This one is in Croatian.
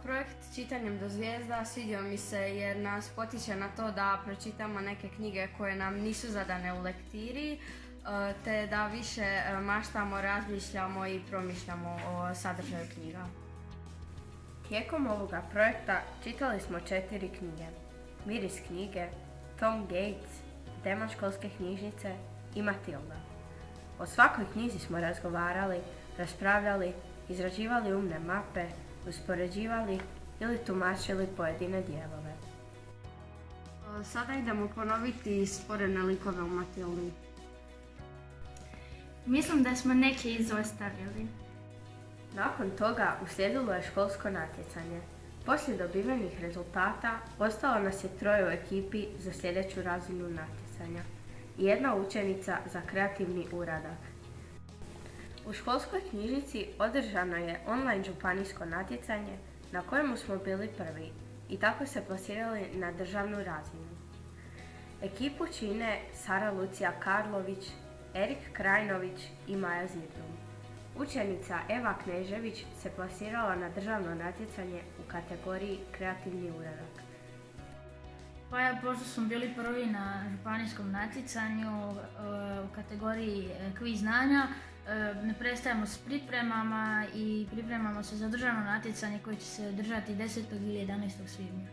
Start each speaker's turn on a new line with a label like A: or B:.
A: Projekt Čitanjem do zvijezda svidio mi se jer nas potiče na to da pročitamo neke knjige koje nam nisu zadane u lektiri, te da više maštamo, razmišljamo i promišljamo o sadržaju knjiga.
B: Tijekom ovoga projekta čitali smo 4 knjige. Miris knjige, Tom Gates, Demon školske knjižnice i Matilda. O svakoj knjizi smo razgovarali, raspravljali, izrađivali umne mape, uspoređivali ili tumačili pojedine dijelove.
A: Sada idemo ponoviti sporedne likove u Matildi.
C: Mislim da smo neke izostavili.
B: Nakon toga uslijedilo je školsko natjecanje. Poslije dobivenih rezultata ostalo nas je 3 u ekipi za sljedeću razinu natjecanja i 1 učenica za kreativni uradak. U školskoj knjižnici održano je online županijsko natjecanje na kojemu smo bili prvi i tako se plasirali na državnu razinu. Ekipu čine Sara Lucija Karlović, Erik Krajnović i Maja Zidrum. Učenica Eva Knežević se plasirala na državno natjecanje u kategoriji kreativni uradak.
C: Pa ja, pošto smo bili prvi na županijskom natjecanju u kategoriji kviz znanja, ne prestajemo s pripremama i pripremamo se za državno natjecanje koje će se držati 10. ili 11. svibnja.